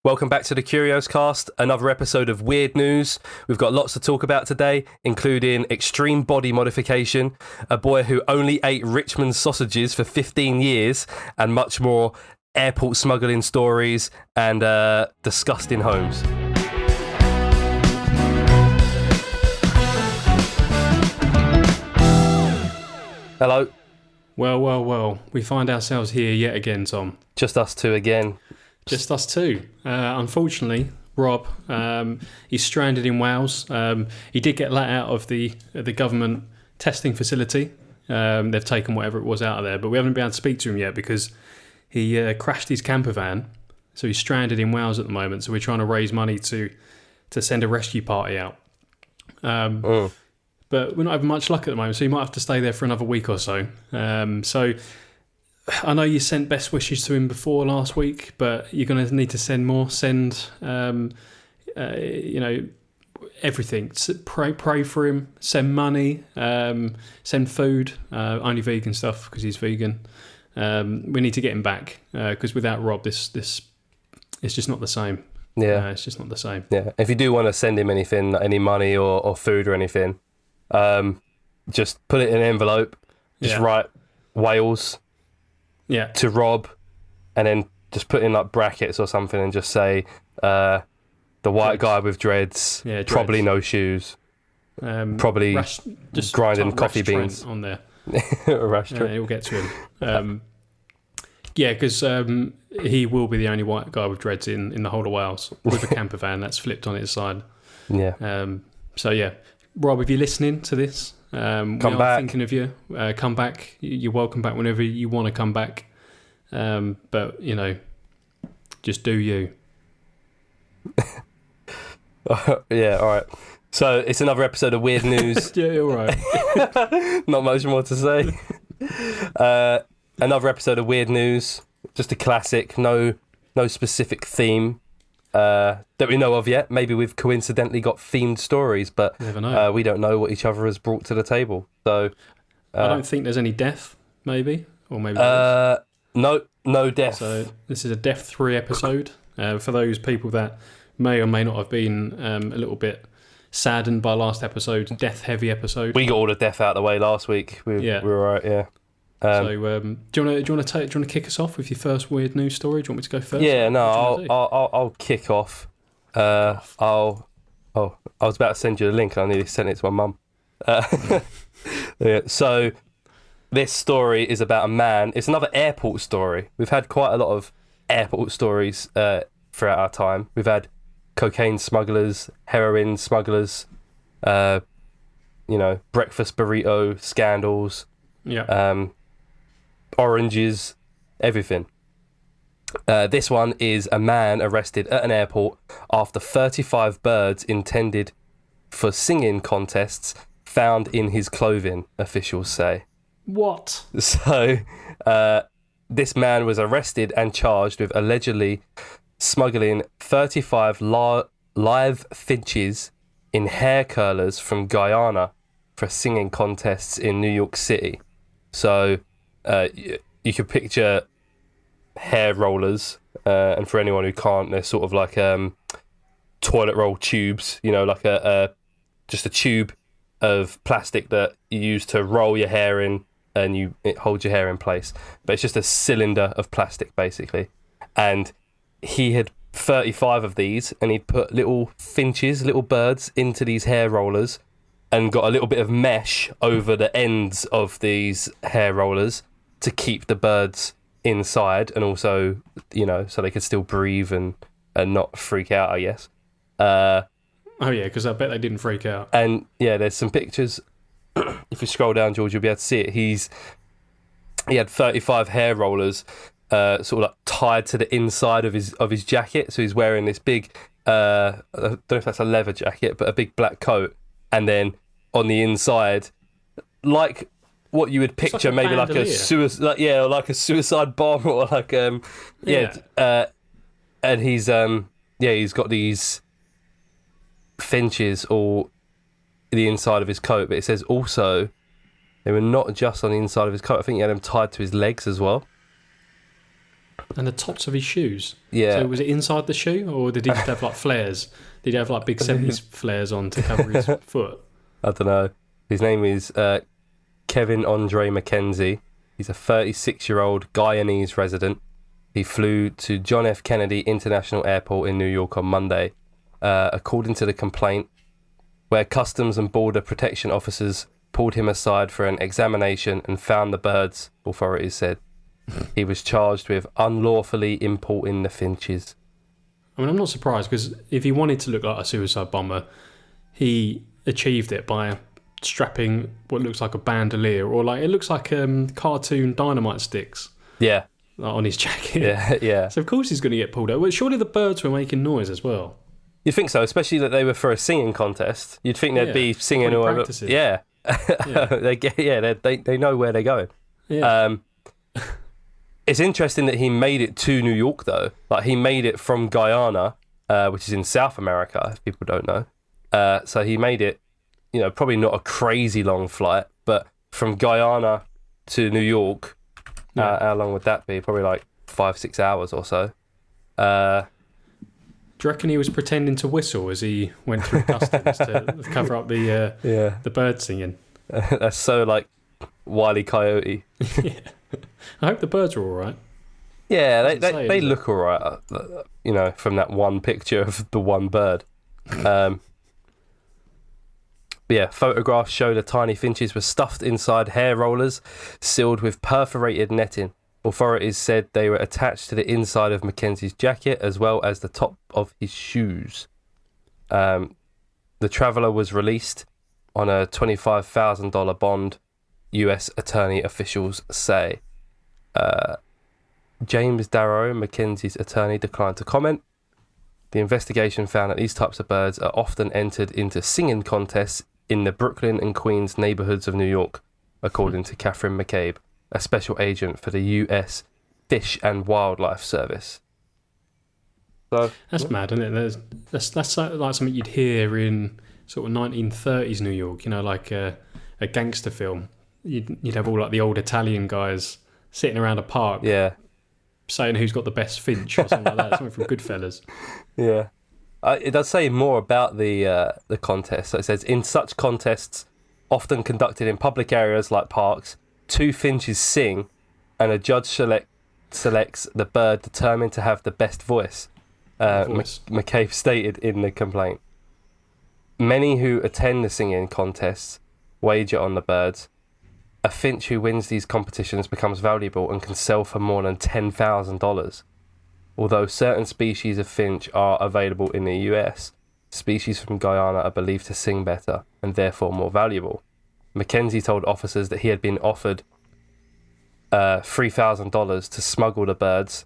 Welcome back to the Curios Cast, another episode of Weird News. We've got lots to talk about today, including extreme body modification, a boy who only ate Richmond sausages for 15 years, and much more, airport smuggling stories, and disgusting homes. Hello. Well, we find ourselves here yet again, Tom. Just us two again. Just us two. Unfortunately, Rob, he's stranded in Wales. He did get let out of the government testing facility. They've taken whatever it was out of there, but we haven't been able to speak to him yet because he crashed his camper van. So he's stranded in Wales at the moment. So we're trying to raise money to send a rescue party out. But we're not having much luck at the moment, so you might have to stay there for another week or so. So I know you sent best wishes to him before last week, but you're going to need to send more. Send, everything. Pray for him. Send money. Send food. Only vegan stuff because he's vegan. We need to get him back because without Rob, this it's just not the same. Yeah, it's just not the same. Yeah, if you do want to send him anything, any money or food or anything, just put it in an envelope. Just write Wales. Yeah. To Rob, and then just put in like brackets or something and just say the white guy with dreads, probably no shoes, probably just grinding coffee beans on there. Rash it'll get to him. Because he will be the only white guy with dreads in the whole of Wales with a camper van that's flipped on its side. Yeah. Rob, if you're listening to this, come we are back. Thinking of you. Come back. You're welcome back whenever you want to come back. But just do you. Yeah. All right. So it's another episode of Weird News. Yeah, all right. Not much more to say. Another episode of Weird News. Just a classic. No specific theme that we know of yet. Maybe we've coincidentally got themed stories, but never know. We don't know what each other has brought to the table. So I don't think there's any death, maybe, or maybe no death. So this is a death-free episode for those people that may or may not have been a little bit saddened by last episode's death-heavy episode. We got all the death out of the way last week. We were all right. Yeah. Do you want to kick us off with your first weird news story? Do you want me to go first? Yeah, no, I'll kick off. I was about to send you the link and I nearly sent it to my mum. Yeah, so this story is about a man. It's another airport story. We've had quite a lot of airport stories throughout our time. We've had cocaine smugglers, heroin smugglers, breakfast burrito scandals. Yeah. Oranges, everything. This one is a man arrested at an airport after 35 birds intended for singing contests found in his clothing, officials say. What? So, this man was arrested and charged with allegedly smuggling 35 live finches in hair curlers from Guyana for singing contests in New York City. So, you could picture hair rollers, and for anyone who can't, they're sort of like toilet roll tubes, like just a tube of plastic that you use to roll your hair in, and it holds your hair in place. But it's just a cylinder of plastic, basically. And he had 35 of these, and he'd put little finches, little birds, into these hair rollers, and got a little bit of mesh over the ends of these hair rollers to keep the birds inside, and also, so they could still breathe and not freak out, I guess. Because I bet they didn't freak out. And yeah, there's some pictures. If you scroll down, George, you'll be able to see it. He had 35 hair rollers sort of like tied to the inside of his jacket. So he's wearing this big, I don't know if that's a leather jacket, but a big black coat. And then on the inside, like what you would picture, maybe like a suicide, like a suicide bomb, or like and he's got these finches all the inside of his coat, but it says also they were not just on the inside of his coat. I think he had them tied to his legs as well. And the tops of his shoes. Yeah. So was it inside the shoe, or did he just have like flares? Did he have like big 70s flares on to cover his foot? I don't know. His name is Kevin Andre McKenzie. He's a 36-year-old Guyanese resident. He flew to John F. Kennedy International Airport in New York on Monday, according to the complaint, where Customs and Border Protection officers pulled him aside for an examination and found the birds, authorities said. He was charged with unlawfully importing the finches. I mean, I'm not surprised, because if he wanted to look like a suicide bomber, he achieved it by strapping what looks like a bandolier, or like it looks like cartoon dynamite sticks. Yeah. On his jacket. Yeah. So of course he's going to get pulled out. Well, surely the birds were making noise as well. You'd think so, especially that they were for a singing contest. You'd think they'd be singing all over. Yeah. They know where they're going. Yeah. It's interesting that he made it to New York, though. Like, he made it from Guyana, which is in South America, if people don't know. So he made it, probably not a crazy long flight, but from Guyana to New York, how long would that be? Probably like 5-6 hours or so. Do you reckon he was pretending to whistle as he went through customs to cover up the bird singing? That's so like Wile E. Coyote. Yeah. I hope the birds are all right. Yeah, they look all right, from that one picture of the one bird. Photographs show the tiny finches were stuffed inside hair rollers, sealed with perforated netting. Authorities said they were attached to the inside of Mackenzie's jacket as well as the top of his shoes. The traveller was released on a $25,000 bond, US attorney officials say. James Darrow, Mackenzie's attorney, declined to comment. The investigation found that these types of birds are often entered into singing contests in the Brooklyn and Queens neighbourhoods of New York, according to Catherine McCabe, a special agent for the US Fish and Wildlife Service. So that's mad, isn't it? That's like something you'd hear in sort of 1930s New York, like a gangster film. You'd have all like the old Italian guys sitting around a park, saying who's got the best finch or something like that. Something from Goodfellas. Yeah, it does say more about the contest. So it says, in such contests, often conducted in public areas like parks, 2 finches sing, and a judge selects the bird determined to have the best voice. McCabe stated in the complaint. Many who attend the singing contests wager on the birds. A finch who wins these competitions becomes valuable and can sell for more than $10,000. Although certain species of finch are available in the US, species from Guyana are believed to sing better and therefore more valuable. Mackenzie told officers that he had been offered $3,000 to smuggle the birds.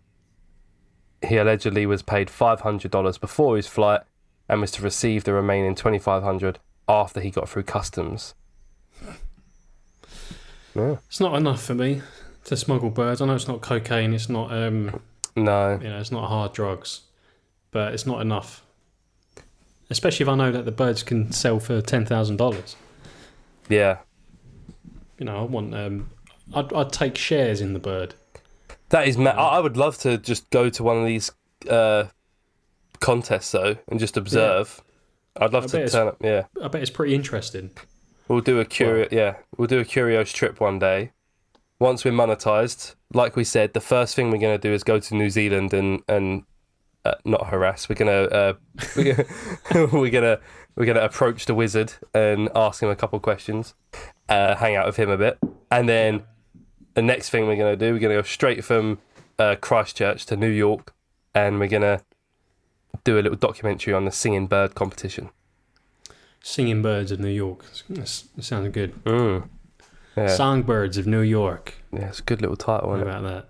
He allegedly was paid $500 before his flight and was to receive the remaining $2,500 after he got through customs. Yeah. It's not enough for me to smuggle birds. I know it's not cocaine, it's not no, it's not hard drugs, but it's not enough. Especially if I know that the birds can sell for $10,000. Yeah. I want I'd take shares in the bird. That is I would love to just go to one of these contests though and just observe. Yeah. I'd love to turn up. Yeah. I bet it's pretty interesting. We'll do a curios trip one day. Once we're monetized, like we said, the first thing we're going to do is go to New Zealand and not harass. We're gonna approach the wizard and ask him a couple questions, hang out with him a bit, and then the next thing we're going to do, we're going to go straight from Christchurch to New York, and we're going to do a little documentary on the singing bird competition. Singing Birds of New York. That sounds good. Yeah. Songbirds of New York. Yeah, it's a good little title. What about that?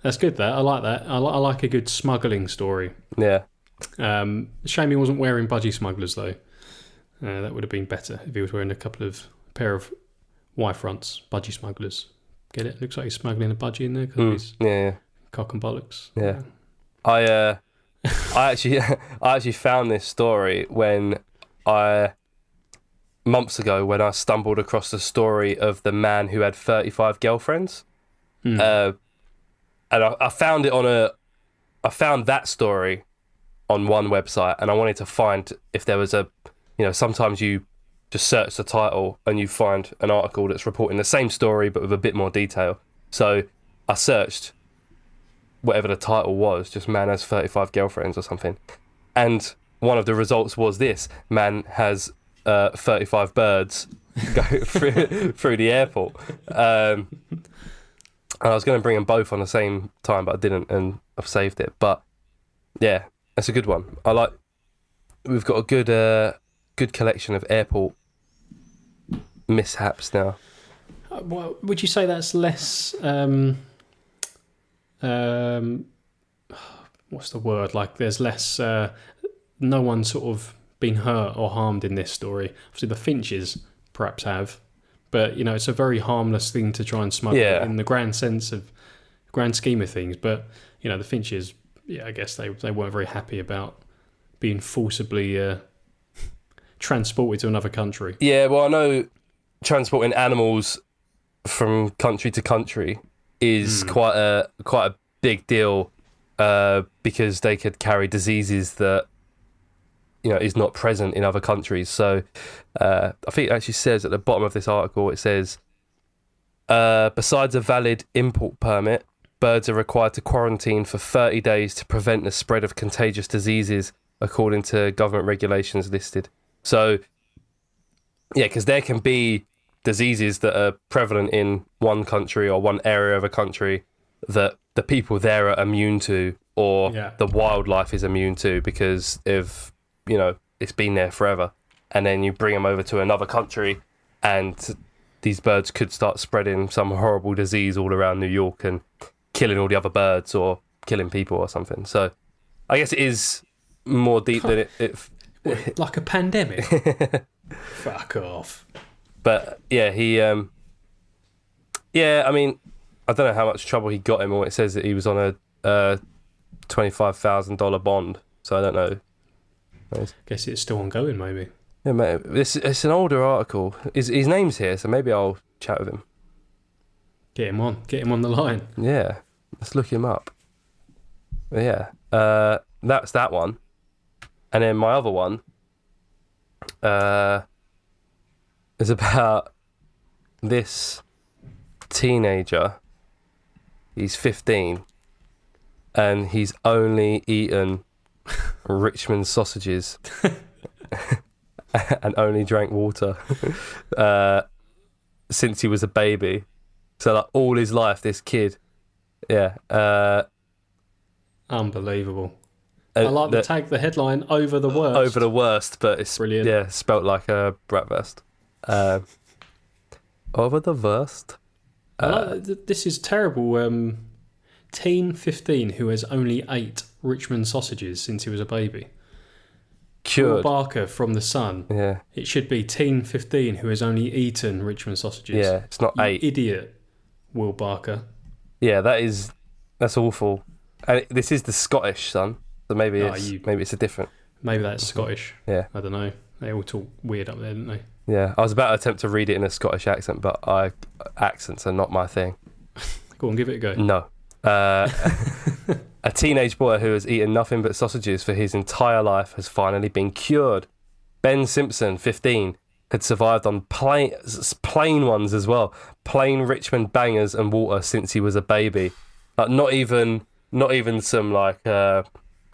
That's good. I like that. I like a good smuggling story. Yeah. Shame he wasn't wearing budgie smugglers though. That would have been better if he was wearing a pair of Y fronts, budgie smugglers. Get it? Looks like he's smuggling a budgie in there because yeah. Cock and bollocks. Yeah. I actually found this story when months ago when I stumbled across the story of the man who had 35 girlfriends. and I found it I found that story on one website, and I wanted to find if there was sometimes you just search the title and you find an article that's reporting the same story but with a bit more detail. So I searched whatever the title was, just man has 35 girlfriends or something, and one of the results was this: man has 35 birds go through the airport. And I was going to bring them both on the same time, but I didn't, and I've saved it. But yeah, that's a good one. We've got a good collection of airport mishaps now. Well, would you say that's less? What's the word? Like, there's less. No one sort of been hurt or harmed in this story. Obviously, the Finches perhaps have, but it's a very harmless thing to try and smuggle in the grand scheme of things. But the Finches, I guess they weren't very happy about being forcibly transported to another country. Yeah, well, I know transporting animals from country to country is quite a big deal, because they could carry diseases that is not present in other countries. So I think it actually says at the bottom of this article, it says, besides a valid import permit, birds are required to quarantine for 30 days to prevent the spread of contagious diseases, according to government regulations listed. So, yeah, because there can be diseases that are prevalent in one country or one area of a country that the people there are immune to, or the wildlife is immune to because of, it's been there forever. And then you bring them over to another country and these birds could start spreading some horrible disease all around New York and killing all the other birds or killing people or something. So I guess it is more deep than it like a pandemic. Fuck off. But yeah, he I mean, I don't know how much trouble he got in, or it says that he was on a $25,000 bond, so I don't know. Guess it's still ongoing, maybe. Yeah, mate, it's an older article. His name's here, so maybe I'll chat with him. Get him on the line. Yeah, let's look him up. But yeah, that's that one. And then my other one is about this teenager. He's 15 and he's only eaten Richmond sausages and only drank water since he was a baby. So like all his life, this kid, unbelievable. I like the headline, over the worst. Over the worst, but it's brilliant. Yeah, spelt like a bratwurst. Over the worst. This is terrible. Teen 15 who has only ate Richmond sausages since he was a baby. Cured. Will Barker from The Sun. Yeah. It should be teen 15 who has only eaten Richmond sausages. Yeah, it's not 8. Idiot, Will Barker. Yeah, that's awful. And this is the Scottish Sun, so maybe it's a different. Maybe that's Scottish. Yeah. I don't know. They all talk weird up there, don't they? Yeah, I was about to attempt to read it in a Scottish accent, but accents are not my thing. Go on, give it a go. No. A teenage boy who has eaten nothing but sausages for his entire life has finally been cured. Ben Simpson, 15, had survived on plain ones as well, plain Richmond bangers and water since he was a baby. Like not even some like I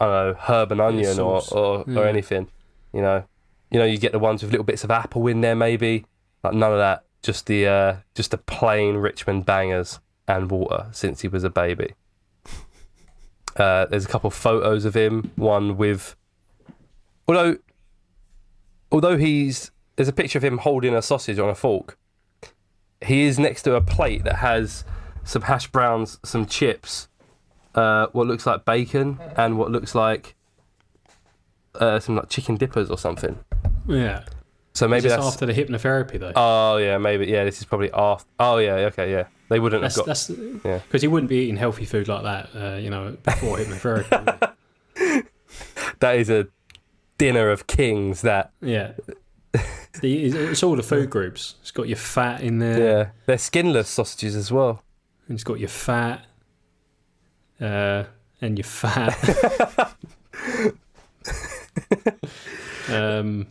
don't know, herb and onion or anything. You get the ones with little bits of apple in there, maybe. Like none of that. Just the plain Richmond bangers and water since he was a baby. There's a couple of photos of him. One with, although there's a picture of him holding a sausage on a fork. He is next to a plate that has some hash browns, some chips, what looks like bacon, and what looks like some like chicken dippers or something. Yeah. So maybe that's after the hypnotherapy, though. Oh yeah, maybe. Yeah, this is probably after. Oh yeah, okay, yeah. They wouldn't have got. Because he wouldn't be eating healthy food like that, before hypnotherapy. That is a dinner of kings. That. Yeah. It's all the food groups. It's got your fat in there. Yeah, they're skinless sausages as well. And it's got your fat. and you're fat. And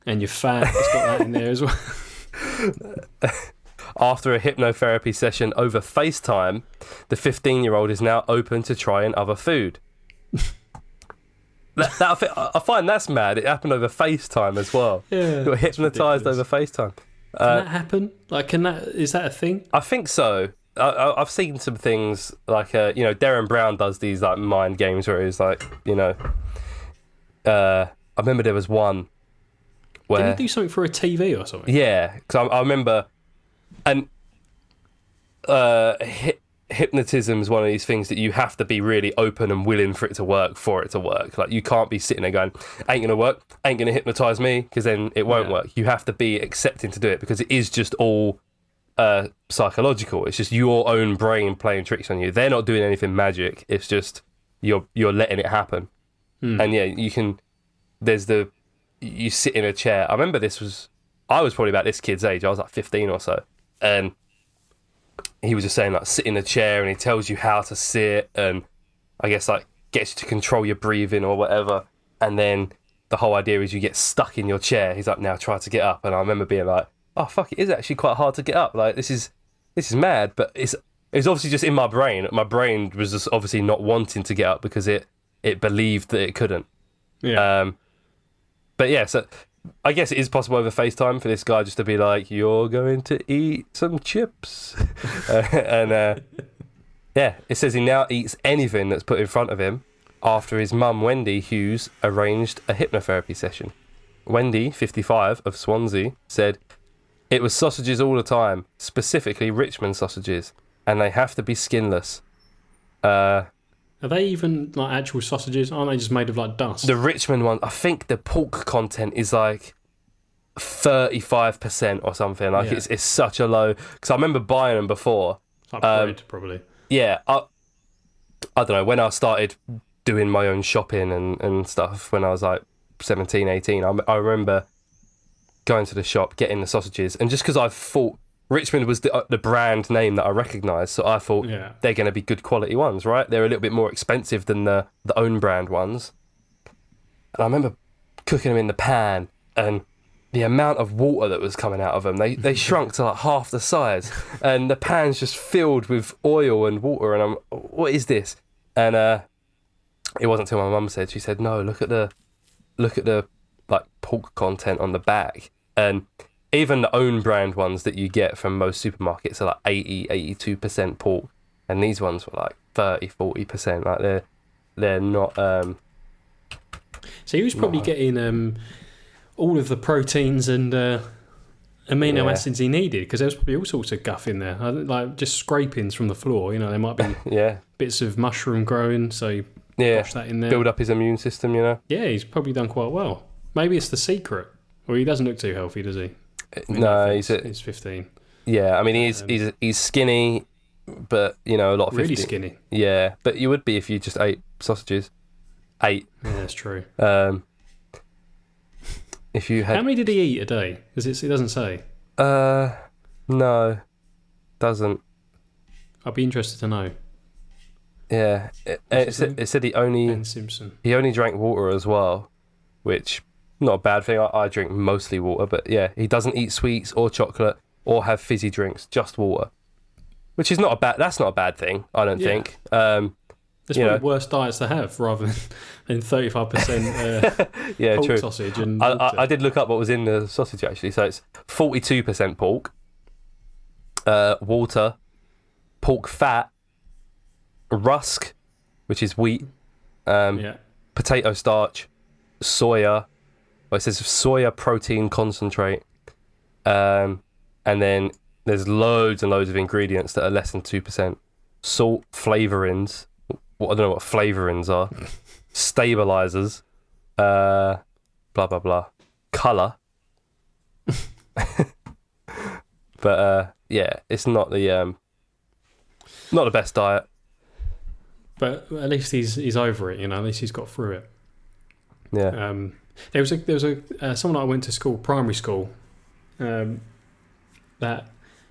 you're fat. It's got that in there as well. After a hypnotherapy session over FaceTime, the 15-year-old is now open to trying other food. I find that's mad. It happened over FaceTime as well. Yeah, you got hypnotised over FaceTime. Can that happen? Like, is that a thing? I think so. I've seen some things like, Darren Brown does these like mind games where he's like, I remember there was one where... Did he do something for a TV or something? Yeah, because I remember... And hypnotism is one of these things that you have to be really open and willing for it to work. Like, you can't be sitting there going, ain't going to work, ain't going to hypnotise me, because then it won't work. You have to be accepting to do it, because it is just all psychological. It's just your own brain playing tricks on you. They're not doing anything magic. It's just you're letting it happen. And yeah, you can... You sit in a chair. I remember I was probably about this kid's age. I was like 15 or so. And he was just saying, like, sit in a chair, and he tells you how to sit, and I guess, like, gets you to control your breathing or whatever. And then the whole idea is you get stuck in your chair. He's like, now try to get up. And I remember being like, oh, fuck, it is actually quite hard to get up. Like, this is mad. But it's obviously just in my brain. My brain was just obviously not wanting to get up because it believed that it couldn't. Yeah. But yeah, so I guess it is possible over FaceTime for this guy just to be like, you're going to eat some chips. It says he now eats anything that's put in front of him after his mum, Wendy Hughes, arranged a hypnotherapy session. Wendy, 55, of Swansea, said, it was sausages all the time, specifically Richmond sausages, and they have to be skinless. Are they even like actual sausages? Aren't they just made of like dust? The Richmond one, I think the pork content is like 35% or something. Like it's such a low. Because I remember buying them before. It's like bread, probably. Yeah, I don't know. When I started doing my own shopping and stuff, when I was like 17, 18, I remember going to the shop, getting the sausages, and just because I thought Richmond was the brand name that I recognised, so I thought they're going to be good quality ones, right? They're a little bit more expensive than the own brand ones. And I remember cooking them in the pan, and the amount of water that was coming out of them, they shrunk to like half the size, and the pan's just filled with oil and water, and I'm, what is this? And it wasn't until my mum said, she said, no, look at the like pork content on the back. And even the own brand ones that you get from most supermarkets are like 82% pork, and these ones were like 30-40%. Like they're not. So he was probably getting all of the proteins and amino acids he needed, because there was probably all sorts of guff in there, like just scrapings from the floor. There might be bits of mushroom growing, so you wash that in there. Build up his immune system, Yeah, he's probably done quite well. Maybe it's the secret. Well, he doesn't look too healthy, does he? No, he's 15. Yeah, I mean he's skinny, but a lot of 50, really skinny. Yeah, but you would be if you just ate sausages. Yeah, that's true. If you had, how many did he eat a day? Because it doesn't say. No, doesn't. I'd be interested to know. Yeah, it said he only drank water as well, which. Not a bad thing. I drink mostly water, but yeah, he doesn't eat sweets or chocolate or have fizzy drinks, just water, which is that's not a bad thing, I don't think. There's probably worse diets to have rather than 35% pork true. sausage. And I did look up what was in the sausage actually. So it's 42% pork, water, pork fat, rusk, which is wheat, potato starch, soya. Well, it says soya protein concentrate, and then there's loads and loads of ingredients that are less than 2%. Salt, flavourings. I don't know what flavourings are. Stabilizers. Blah blah blah. Colour. But it's not the best diet. But at least he's over it. At least he's got through it. Yeah. There was someone I went to primary school, that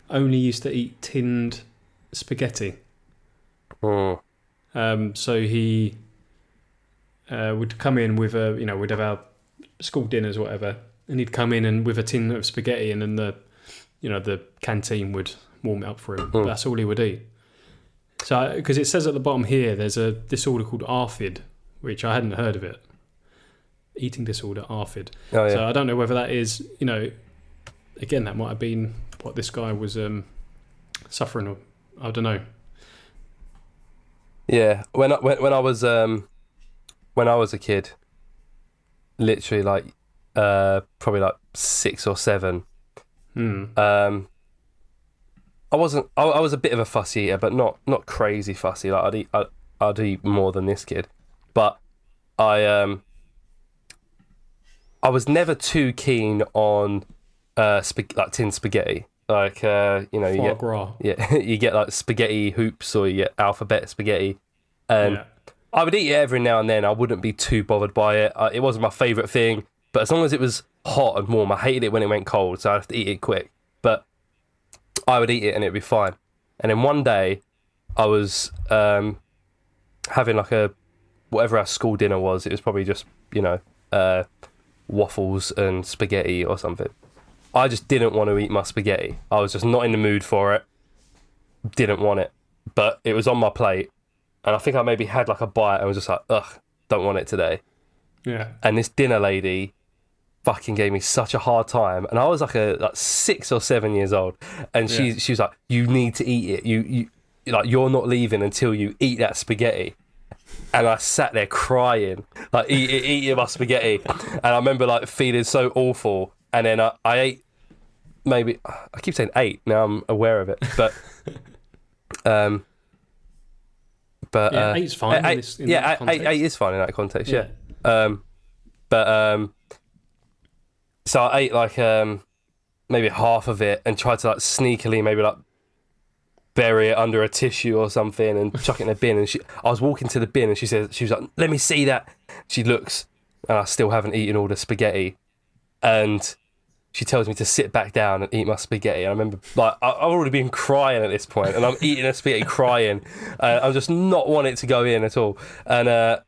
only used to eat tinned spaghetti. Mm. So he would come in with we'd have our school dinners or whatever, and he'd come in and with a tin of spaghetti, and then the canteen would warm it up for him. That's all he would eat. So, because it says at the bottom here, there's a disorder called ARFID, which I hadn't heard of it. Eating disorder, ARFID. Oh, yeah. So I don't know whether that is, again, that might have been what this guy was suffering of. I don't know. Yeah, when I was a kid, literally like probably like 6 or 7. I was a bit of a fussy eater, but not crazy fussy. Like I'd eat more than this kid, but I was never too keen on like tin spaghetti. Like you get like spaghetti hoops, or you get alphabet spaghetti, and I would eat it every now and then. I wouldn't be too bothered by it. It wasn't my favourite thing, but as long as it was hot and warm, I hated it when it went cold, so I have to eat it quick. But I would eat it and it'd be fine. And then one day, I was having like whatever our school dinner was. It was probably just waffles and spaghetti or something. I just didn't want to eat my spaghetti. I was just not in the mood for it. Didn't want it. But it was on my plate. And I think I maybe had like a bite and was just like, ugh, don't want it today. Yeah. And this dinner lady fucking gave me such a hard time. And I was like 6 or 7 years old. And she was like, you need to eat it. You like, you're not leaving until you eat that spaghetti. And I sat there crying, like eating my spaghetti. And I remember like feeling so awful. And then I ate, maybe, I keep saying 8, now I'm aware of it. But, yeah, 8's fine. Eight is fine in that context, yeah. So I ate like maybe half of it and tried to like sneakily maybe like bury it under a tissue or something and chuck it in a bin. And I was walking to the bin and she was like, let me see that. She looks, and I still haven't eaten all the spaghetti. And she tells me to sit back down and eat my spaghetti. And I remember, like, I've already been crying at this point, and I'm eating a spaghetti crying. I'm just not wanting it to go in at all. And I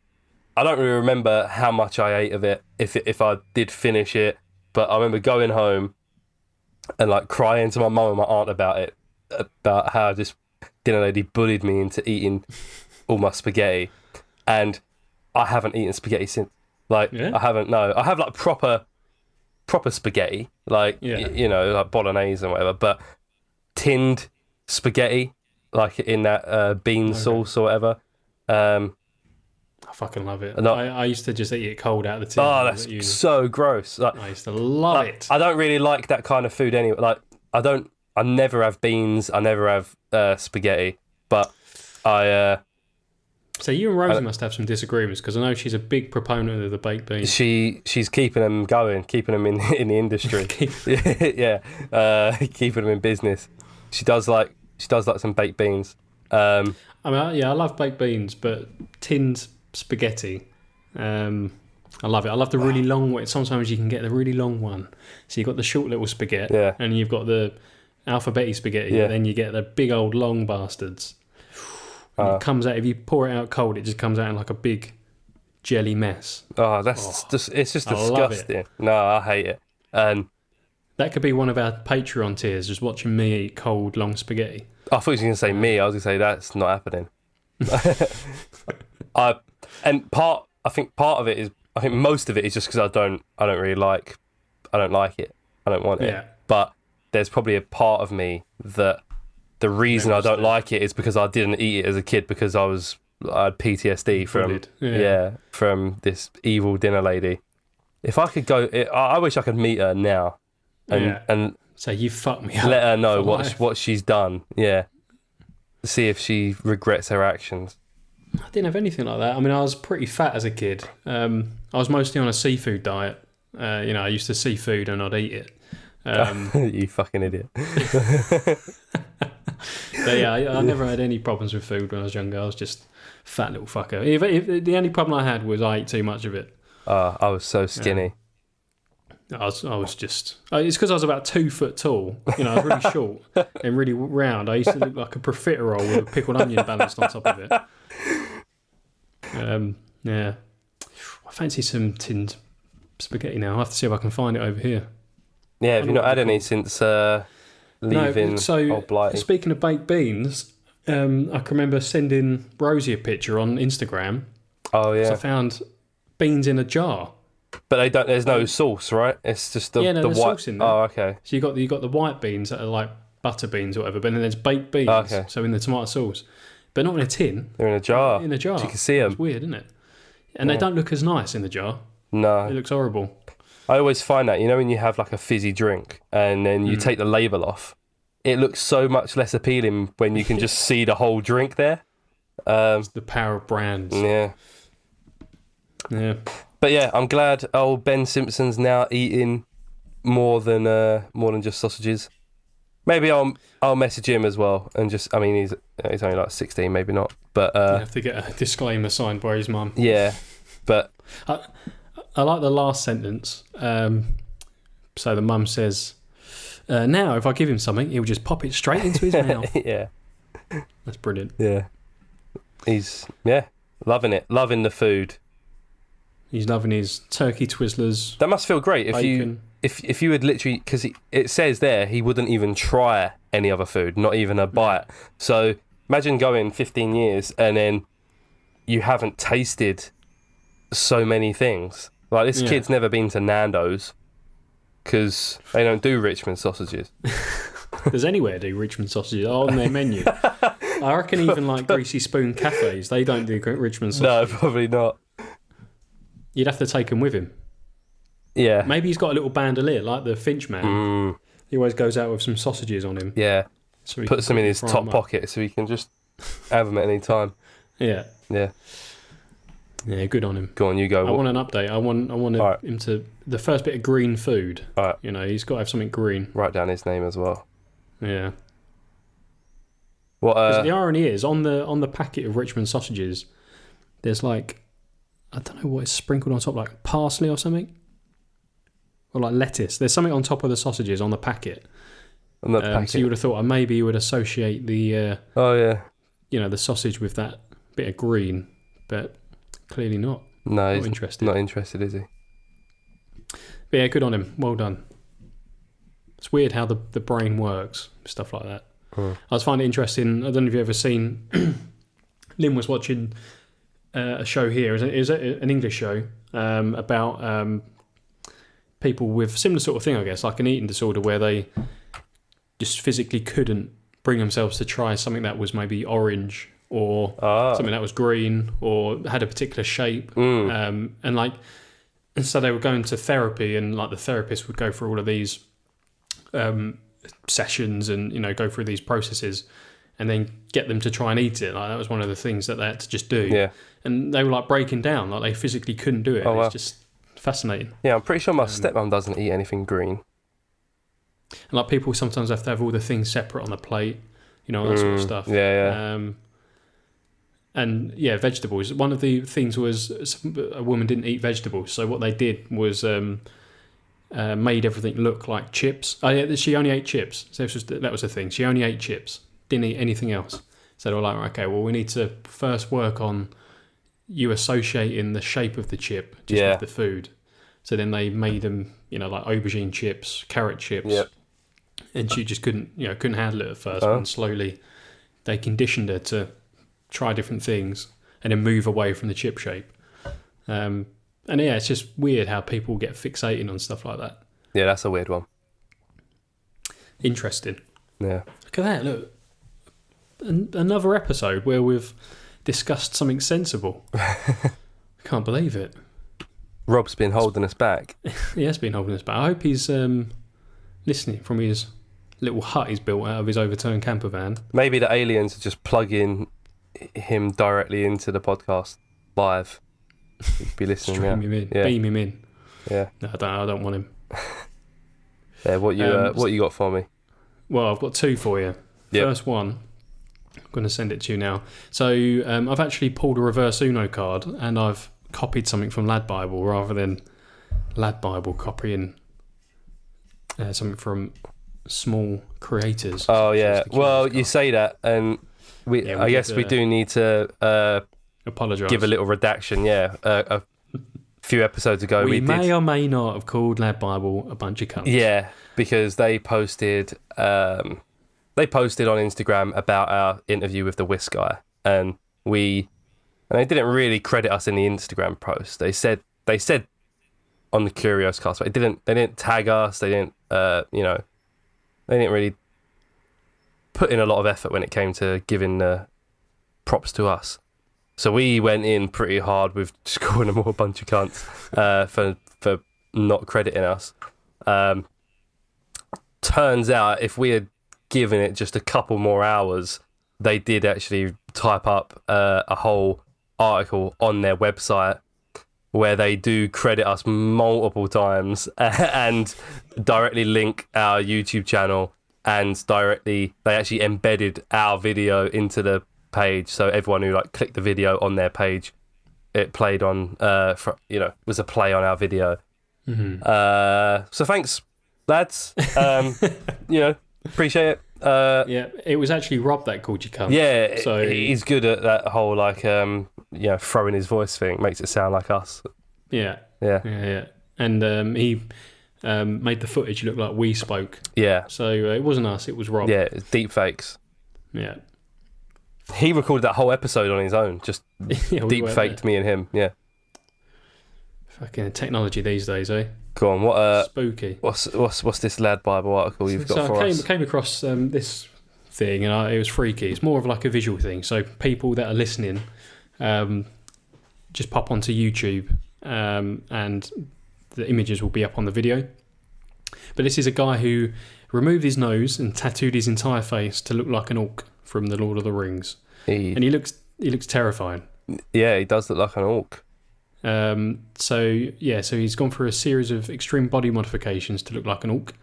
don't really remember how much I ate of it, if I did finish it. But I remember going home and like crying to my mum and my aunt about it, about how this dinner lady bullied me into eating all my spaghetti. And I haven't eaten spaghetti since. Like, I haven't, no. I have like proper spaghetti, like, like bolognese and whatever, but tinned spaghetti, like in that bean sauce or whatever. I fucking love it. I used to just eat it cold out of the tin. Oh, that's so gross. Like, I used to love it. I don't really like that kind of food anyway. Like, I never have beans, I never have spaghetti, but So you and Rosie must have some disagreements, because I know she's a big proponent of the baked beans. She's keeping them going, keeping them in the industry. Keeping them in business. She does like some baked beans. I love baked beans, but tinned spaghetti, I love it. I love the really long one. Sometimes you can get the really long one. So you've got the short little spaghetti, and you've got the alphabeti spaghetti, and then you get the big old long bastards. And it comes out, if you pour it out cold, it just comes out in like a big jelly mess. Oh, it's just disgusting. No, I hate it. And that could be one of our Patreon tiers, just watching me eat cold, long spaghetti. I thought you were going to say me. I was going to say that's not happening. I think most of it is just because I don't like it. I don't want it. Yeah. But there's probably a part of me that the reason I don't like it is because I didn't eat it as a kid, because I had PTSD from this evil dinner lady. If I could go, I wish I could meet her now, and so you fucked me up. Let her know what she's done. Yeah, see if she regrets her actions. I didn't have anything like that. I mean, I was pretty fat as a kid. I was mostly on a seafood diet. I used to seafood and I'd eat it. You fucking idiot. But yeah, I never had any problems with food when I was younger. I was just fat little fucker. If the only problem I had was I ate too much of it. I was so skinny. I was just... It's because I was about 2 foot tall. I was really short and really round. I used to look like a profiterole with a pickled onion balanced on top of it. Yeah. I fancy some tinned spaghetti now. I'll have to see if I can find it over here. Yeah, have you not had any since leaving Old Blighty? Speaking of baked beans, I can remember sending Rosie a picture on Instagram. Oh, yeah. So I found beans in a jar. But there's no sauce, right? It's just the there's white. sauce in there. Oh, okay. So you got the white beans that are like butter beans or whatever, but then there's baked beans. Okay. So in the tomato sauce, but not in a tin. They're in a jar. In a jar. So you can see them. It's weird, isn't it? And they don't look as nice in the jar. No. It looks horrible. I always find that, when you have like a fizzy drink and then you take the label off, it looks so much less appealing when you can just see the whole drink there. It's the power of brands. Yeah. Yeah. But yeah, I'm glad old Ben Simpson's now eating more than just sausages. Maybe I'll message him as well and just, he's only like 16, maybe not. But you have to get a disclaimer signed by his mum. Yeah, but I like the last sentence. So the mum says, now if I give him something, he'll just pop it straight into his mouth. Yeah. That's brilliant. Yeah. He's, loving it. Loving the food. He's loving his turkey Twizzlers. That must feel great if bacon. if you had literally, because it says there he wouldn't even try any other food, not even a bite. So imagine going 15 years and then you haven't tasted so many things. Like this kid's never been to Nando's because they don't do Richmond sausages. Does anywhere do Richmond sausages on their menu? I reckon even like Greasy Spoon cafes, they don't do Richmond sausages. No, probably not. You'd have to take him with him. Yeah. Maybe he's got a little bandolier like the Finch man. He always goes out with some sausages on him. Yeah. So puts them in his top pocket so he can just have them at any time. Yeah. Yeah. Yeah, good on him. Go on, you go. I want an update. I want him to the first bit of green food. All right. He's got to have something green. Write down his name as well. Yeah. What? The irony is on the packet of Richmond sausages, there's like, I don't know what is sprinkled on top, like parsley or something, or like lettuce. There's something on top of the sausages on the packet. On the packet. So you would have thought maybe you would associate the the sausage with that bit of green, but clearly not. No, not interested. Not interested, is he? But yeah, good on him. Well done. It's weird how the brain works, stuff like that. I was finding it interesting. I don't know if you've ever seen. Lynn was watching a show here. It was an English show about people with similar sort of thing, I guess, like an eating disorder where they just physically couldn't bring themselves to try something that was maybe orange or something that was green or had a particular shape. And so they were going to therapy, and like the therapist would go through all of these sessions and go through these processes and then get them to try and eat it. Like that was one of the things that they had to just do. Yeah. And they were like breaking down, like they physically couldn't do it. Oh, wow. It's just fascinating. Yeah, I'm pretty sure my stepmom doesn't eat anything green. And like people sometimes have to have all the things separate on the plate, all that sort of stuff. Yeah. And yeah, vegetables. One of the things was a woman didn't eat vegetables, so what they did was made everything look like chips. Oh yeah, she only ate chips. So that was the thing. She only ate chips. Didn't eat anything else. So they were like, okay, well we need to first work on you associating the shape of the chip just with the food. So then they made them, like aubergine chips, carrot chips. Yep. And she just couldn't handle it at first. And slowly they conditioned her to try different things and then move away from the chip shape. And yeah, it's just weird how people get fixated on stuff like that. Yeah, that's a weird one. Interesting. Yeah. Look at that, look. Another episode where we've discussed something sensible. I can't believe it. Rob's been holding us back. He has been holding us back. I hope he's listening from his little hut he's built out of his overturned camper van. Maybe the aliens are just plugging him directly into the podcast live. He'd be listening. Stream him in. Yeah. Beam him in. Yeah. No, I don't want him. Yeah, what you got for me? Well, I've got two for you. Yep. First one, I'm going to send it to you now. So I've actually pulled a reverse Uno card and I've copied something from Lad Bible rather than Lad Bible copying something from small creators. Oh yeah. Well, you say that, and I guess we do need to apologise. give a little redaction. Yeah, a few episodes ago we may or may not have called Lad Bible a bunch of cunts. Yeah, because they posted on Instagram about our interview with the Whisk guy, and they didn't really credit us in the Instagram post. They said on the Curious Cast, but they didn't tag us. They didn't they didn't really put in a lot of effort when it came to giving props to us. So we went in pretty hard with just calling them all a bunch of cunts for not crediting us. Turns out if we had given it just a couple more hours, they did actually type up a whole article on their website where they do credit us multiple times and directly link our YouTube channel, and they actually embedded our video into the page, so everyone who clicked the video on their page, it played on was a play on our video. So thanks, lads. Appreciate it. Yeah, it was actually Rob that called you cunt. Yeah, so he's good at that whole throwing his voice thing. Makes it sound like us. Yeah. And he made the footage look like we spoke. Yeah. So it wasn't us, it was Rob. Yeah, it's deep fakes. Yeah. He recorded that whole episode on his own, just deep faked me and him. Yeah. Fucking technology these days, eh? Go on, what? Spooky. What's this Lad Bible article you've got for us? I came across this thing, and it was freaky. It's more of like a visual thing. So people that are listening, just pop onto YouTube, and the images will be up on the video. But this is a guy who removed his nose and tattooed his entire face to look like an orc from the Lord of the Rings, and he looks terrifying. Yeah, he does look like an orc. So he's gone through a series of extreme body modifications to look like an orc,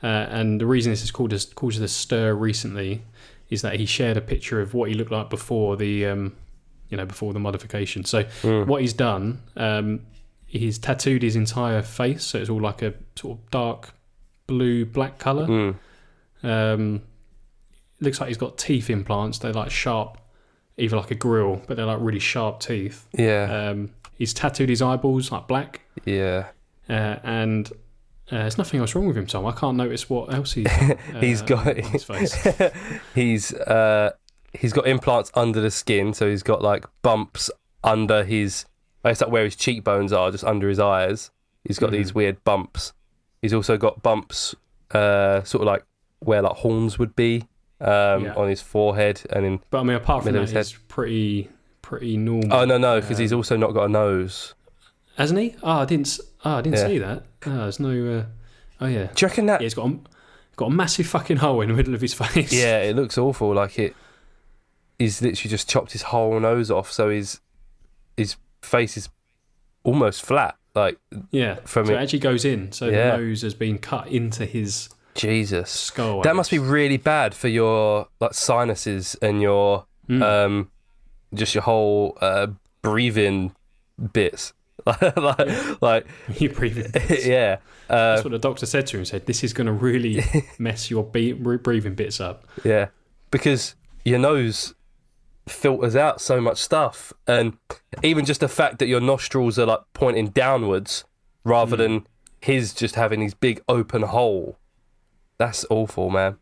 and the reason this is caused a stir recently is that he shared a picture of what he looked like before the before the modification. So what he's done, he's tattooed his entire face, so it's all like a sort of dark blue black colour. Looks like he's got teeth implants. They're like sharp, either like a grill, but they're like really sharp teeth. Yeah. He's tattooed his eyeballs like black. Yeah. And there's nothing else wrong with him, Tom. I can't notice what else he's got on his face. He's got implants under the skin, so he's got like bumps under his, it's like where his cheekbones are, just under his eyes. He's got these weird bumps. He's also got bumps sort of like where like horns would be on his forehead and in. But I mean, apart from that, he's pretty normal. Oh no, because he's also not got a nose, hasn't he? I didn't see that. There's no. Oh yeah. Do you reckon that? Yeah, he's got a massive fucking hole in the middle of his face. Yeah, it looks awful. Like he's literally just chopped his whole nose off, so his face is almost flat. Like so it actually goes in. So the nose has been cut into his skull. That must be really bad for your like sinuses and your just your whole breathing bits. like you breathing bits. Yeah. That's what the doctor said to him. Said this is going to really mess your breathing bits up. Yeah, because your nose filters out so much stuff, and even just the fact that your nostrils are like pointing downwards rather than his just having his big open hole. That's awful, man.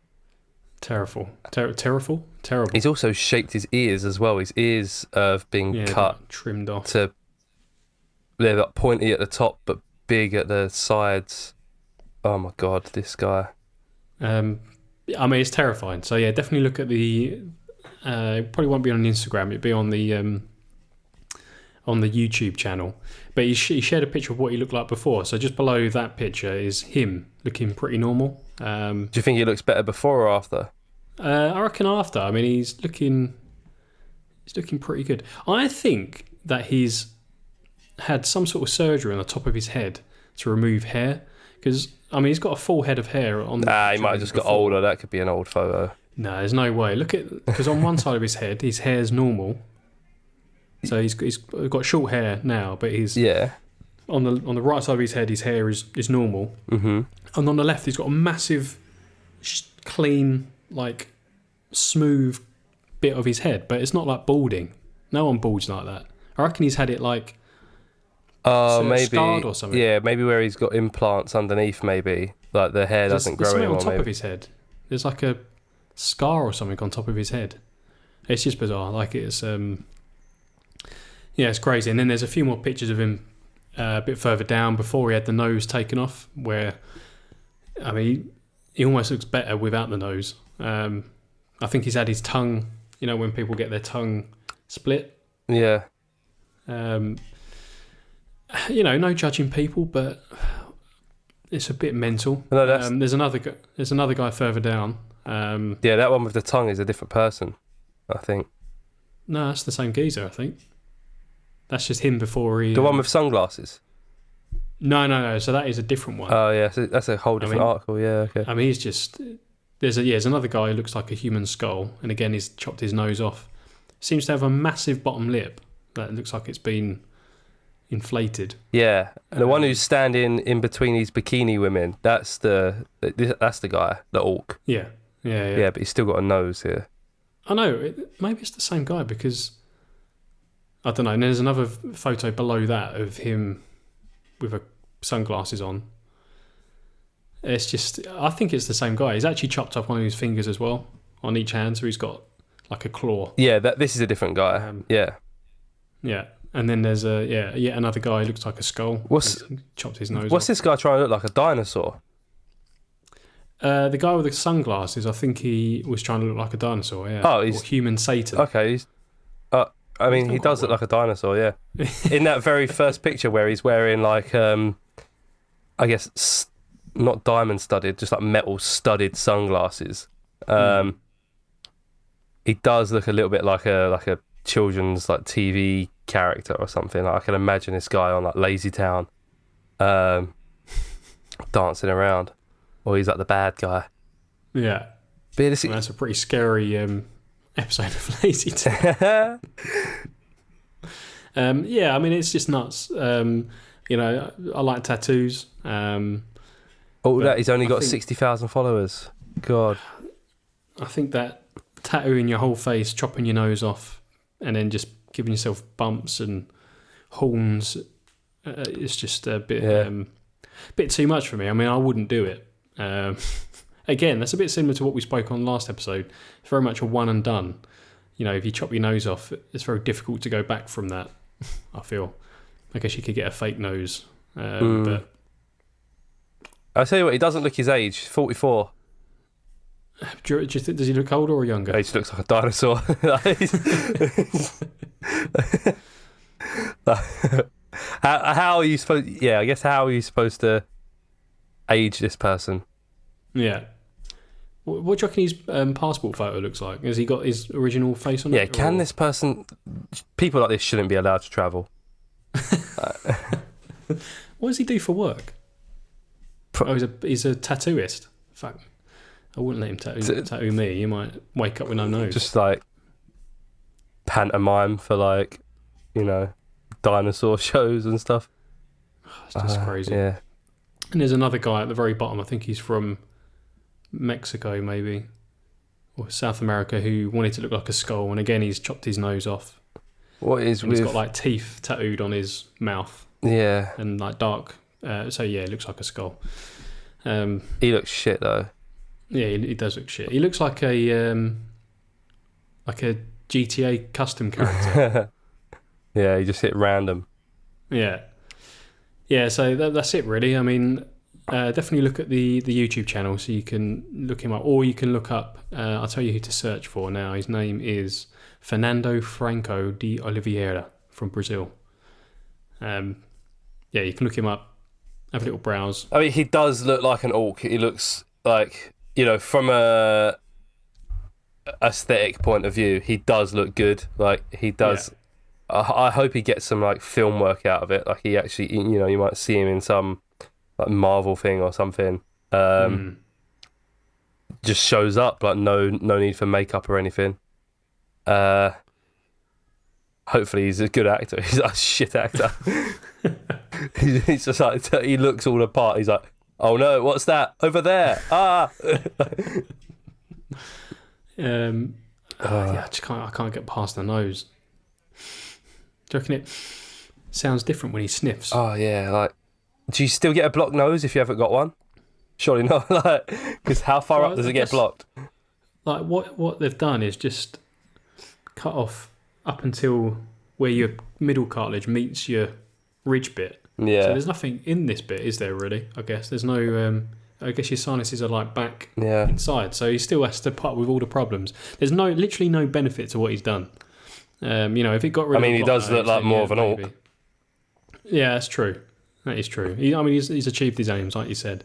Terrible. He's also shaped his ears as well. His ears have been cut, trimmed off. They're like pointy at the top but big at the sides. Oh my god, this guy. I mean, it's terrifying. So yeah, definitely look at the. Probably won't be on Instagram. It'll be on the YouTube channel. But he shared a picture of what he looked like before. So just below that picture is him looking pretty normal. Do you think he looks better before or after? I reckon after. I mean, he's looking pretty good. I think that he's had some sort of surgery on the top of his head to remove hair. Because, I mean, he's got a full head of hair on the he might have just got older. That could be an old photo. No, there's no way. Look at, because on one side of his hair's normal. So he's got short hair now, but he's on the right side of his head, his hair is normal. Mm-hmm. And on the left, he's got a massive, clean, like smooth bit of his head, but it's not like balding. No one balds like that. I reckon he's had it like maybe scarred or something. Yeah, maybe where he's got implants underneath. Maybe like the hair doesn't grow something anymore. on top maybe. of his head. There's like a scar or something on top of his head. It's just bizarre. Like it's it's crazy. And then there's a few more pictures of him a bit further down before he had the nose taken off. Where, I mean, he almost looks better without the nose. I think he's had his tongue. You know, when people get their tongue split. Yeah. No judging people, but it's a bit mental. No, there's another guy further down. Yeah, that one with the tongue is a different person, I think. No, that's the same geezer, I think. That's just him before he... The one with sunglasses? No. So that is a different one. Oh, yeah. So that's a whole different article. Yeah, okay. I mean, he's just... There's another guy who looks like a human skull, and again, he's chopped his nose off. Seems to have a massive bottom lip that looks like it's been inflated. Yeah, and the one who's standing in between these bikini women, that's the guy, the orc. Yeah. Yeah, but he's still got a nose here. I know. Maybe it's the same guy because... I don't know. And there's another photo below that of him with sunglasses on. It's just... I think it's the same guy. He's actually chopped off one of his fingers as well on each hand, so he's got like a claw. Yeah, this is a different guy. Yeah. Yeah. And then there's yet another guy who looks like a skull. He's chopped his nose What's off. this guy trying to look like, a dinosaur? The guy with the sunglasses, I think he was trying to look like a dinosaur, yeah. Oh, or human Satan. Okay. I mean, he does look like a dinosaur, yeah. In that very first picture where he's wearing like, I guess, not diamond studded, just like metal studded sunglasses. He does look a little bit like a children's like TV character or something. Like, I can imagine this guy on like Lazy Town, dancing around, or he's like the bad guy. Yeah, but that's a pretty scary episode of Lazy Town. I mean, it's just nuts. I like tattoos. He's only got 60,000 followers. God, I think that tattooing your whole face, chopping your nose off, and then just giving yourself bumps and horns, it's just a bit too much for me. I mean, I wouldn't do it. Again, that's a bit similar to what we spoke on last episode. It's very much a one and done. You know, if you chop your nose off, it's very difficult to go back from that, I feel. I guess you could get a fake nose. But I'll tell you what, he doesn't look his age, 44. do you think, does he look older or younger? He just looks like a dinosaur. How are you supposed... Yeah, I guess how are you supposed to age this person? Yeah. What do you reckon his passport photo looks like? Has he got his original face on it? Yeah, can this person... People like this shouldn't be allowed to travel. What does he do for work? He's a tattooist. Fuck. I wouldn't let him tattoo me. You might wake up with no nose. Just like pantomime for like, dinosaur shows and stuff. It's just crazy. Yeah. And there's another guy at the very bottom. I think he's from Mexico, maybe, or South America, who wanted to look like a skull. And again, he's chopped his nose off. He's got like teeth tattooed on his mouth. Yeah. And like dark. So yeah, it looks like a skull. He looks shit though. Yeah, he does look shit. He looks like a GTA custom character. Yeah, he just hit random. Yeah. So that's it, really. I mean, definitely look at the YouTube channel so you can look him up, or you can look up. I'll tell you who to search for now. His name is Fernando Franco de Oliveira from Brazil. You can look him up. Have a little browse. I mean, he does look like an orc. He looks like, from a aesthetic point of view, he does look good. Like, he does. Yeah. I hope he gets some like film work out of it. Like, he actually, you might see him in some like Marvel thing or something. Just shows up, like no need for makeup or anything. Hopefully he's a good actor. He's a shit actor. He's just like, he looks all apart. He's like, oh no, what's that over there? I just I can't get past the nose. Do you reckon it sounds different when he sniffs? Oh yeah, like, do you still get a blocked nose if you haven't got one? Surely not, like, because how far up does it get blocked? Like what they've done is just cut off up until where your middle cartilage meets your ridge bit. Yeah. So there's nothing in this bit, is there? Really? I guess there's no. I guess your sinuses are like back inside, so he still has to put up with all the problems. There's literally no benefit to what he's done. If it got rid of he does look like more of an orc. Yeah, that's true. That is true. He's achieved his aims, like you said.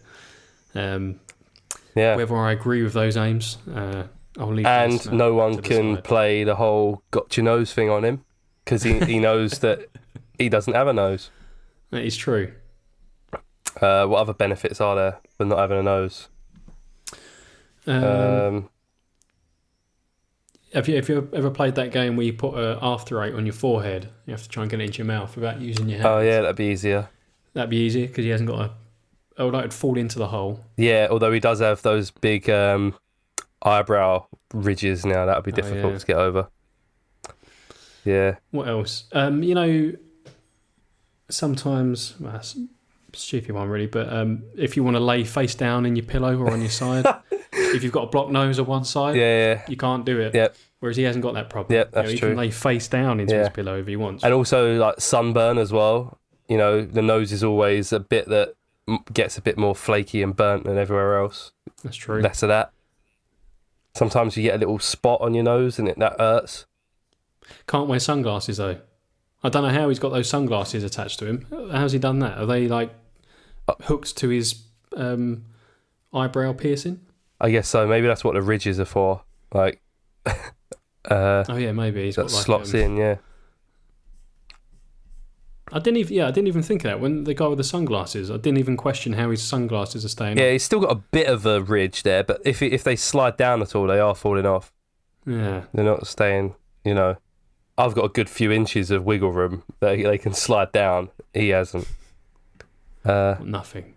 Whether I agree with those aims, I'll leave. And no one can play the whole "got your nose" thing on him because he knows that he doesn't have a nose. That is true. What other benefits are there for not having a nose? Have you ever played that game where you put an after eight on your forehead? You have to try and get it into your mouth without using your hands. Oh yeah, that'd be easier. That'd be easier because he hasn't got a. Oh, that would fall into the hole. Yeah, although he does have those big eyebrow ridges now. That would be difficult to get over. Yeah. What else? Sometimes that's a stupid one really, but if you want to lay face down in your pillow or on your side, if you've got a blocked nose on one side, you can't do it. Yep. Whereas he hasn't got that problem. Yep, that's he true. can lay face down into his pillow if he wants. And also like sunburn as well. The nose is always a bit that gets a bit more flaky and burnt than everywhere else. That's true. Less of that. Sometimes you get a little spot on your nose and that hurts. Can't wear sunglasses though. I don't know how he's got those sunglasses attached to him. How's he done that? Are they like hooked to his eyebrow piercing? I guess so. Maybe that's what the ridges are for. Like, maybe he's that got like, slots in. Yeah. I didn't even think of that when the guy with the sunglasses. I didn't even question how his sunglasses are staying. Yeah, he's still got a bit of a ridge there, but if they slide down at all, they are falling off. Yeah, they're not staying. I've got a good few inches of wiggle room that they can slide down. He hasn't. Nothing.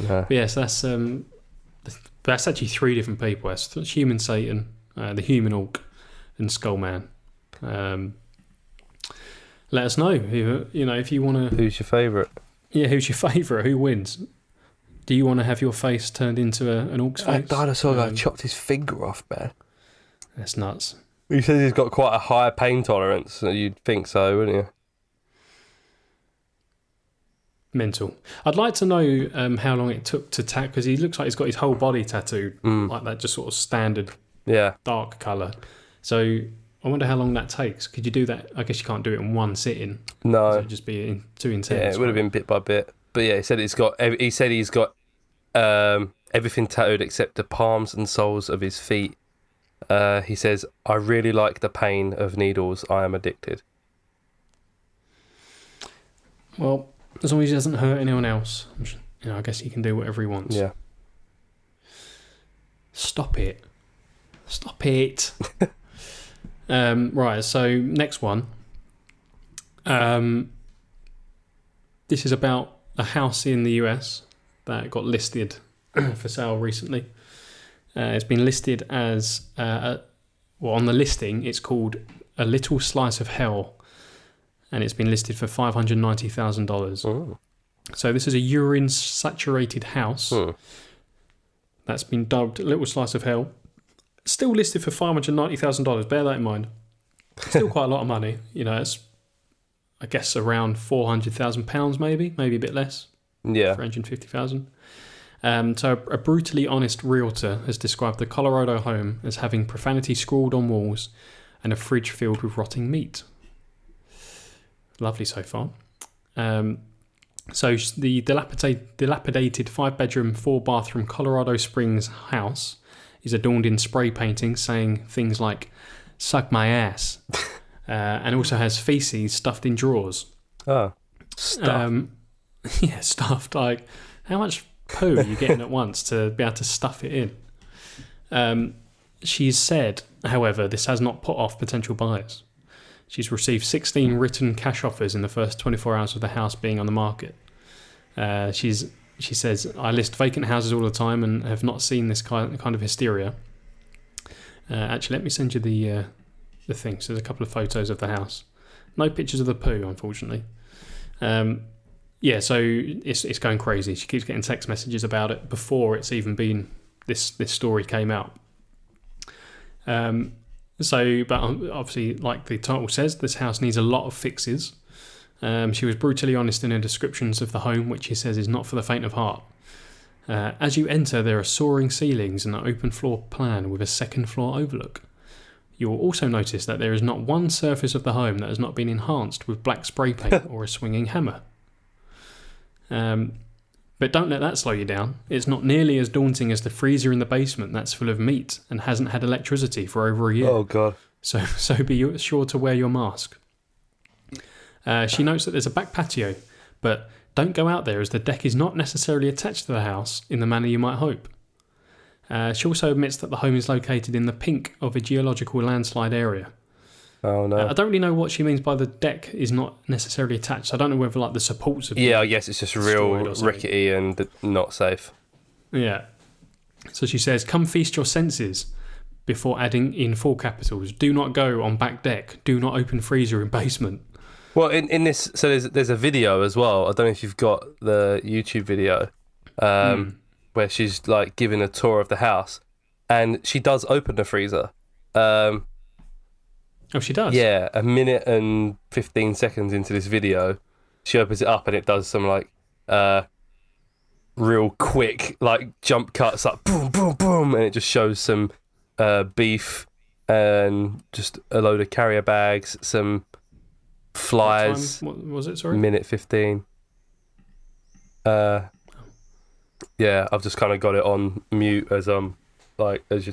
No. But yes, that's actually three different people. That's human Satan, the human orc, and Skullman. Let us know if you want to. Who's your favourite? Yeah, who's your favourite? Who wins? Do you want to have your face turned into an orc's face? That dinosaur guy chopped his finger off, man. That's nuts. He says he's got quite a high pain tolerance. So you'd think so, wouldn't you? Mental. I'd like to know how long it took to tattoo, because he looks like he's got his whole body tattooed like that, just sort of standard dark colour. So I wonder how long that takes. Could you do that? I guess you can't do it in one sitting. No. It'd just be too intense. Yeah, it would have been bit by bit. But yeah, he said he's got everything tattooed except the palms and soles of his feet. He says, "I really like the pain of needles. I am addicted." Well, as long as he doesn't hurt anyone else, I guess he can do whatever he wants. Yeah. Stop it. Right, so next one. This is about a house in the US that got listed for sale recently. It's been listed as, on the listing, it's called A Little Slice of Hell, and it's been listed for $590,000. Oh. So this is a urine-saturated house that's been dubbed A Little Slice of Hell. Still listed for $590,000. Bear that in mind. Still quite a lot of money. It's, I guess, around £400,000, maybe a bit less. Yeah. $450,000. So a brutally honest realtor has described the Colorado home as having profanity scrawled on walls and a fridge filled with rotting meat. Lovely so far. So the dilapidated 5-bedroom, 4-bathroom Colorado Springs house is adorned in spray painting saying things like "suck my ass," and also has feces stuffed in drawers. Oh, stuffed. Yeah, stuffed. Like, how much poo are you getting at once to be able to stuff it in? She's said, however, this has not put off potential buyers. She's received 16 written cash offers in the first 24 hours of the house being on the market. She says, "I list vacant houses all the time and have not seen this kind of hysteria." Actually, let me send you the thing. So there's a couple of photos of the house. No pictures of the poo, unfortunately. Yeah, so it's going crazy. She keeps getting text messages about it before it's even been this story came out. But obviously, like the title says, this house needs a lot of fixes. She was brutally honest in her descriptions of the home, which she says is not for the faint of heart. As you enter, there are soaring ceilings and an open floor plan with a second floor overlook. You will also notice that there is not one surface of the home that has not been enhanced with black spray paint or a swinging hammer. But don't let that slow you down. It's not nearly as daunting as the freezer in the basement that's full of meat and hasn't had electricity for over a year. Oh, God. So be sure to wear your mask. She notes that there's a back patio, but don't go out there as the deck is not necessarily attached to the house in the manner you might hope. She also admits that the home is located in the pink of a geological landslide area. Oh, no. I don't really know what she means by the deck is not necessarily attached. I don't know whether like the supports have I guess it's just real rickety and not safe. Yeah. So she says, come feast your senses, before adding in full capitals, do not go on back deck, do not open freezer in basement. Well, in this, so there's a video as well. I don't know if you've got the YouTube video, where she's like giving a tour of the house, and she does open the freezer. Oh, she does? Yeah, a minute and 15 seconds into this video, she opens it up and it does some like real quick like jump cuts, like boom, boom, boom, and it just shows some beef and just a load of carrier bags, some flies. What was it? Sorry, minute 15. Yeah, I've just kind of got it on mute as you're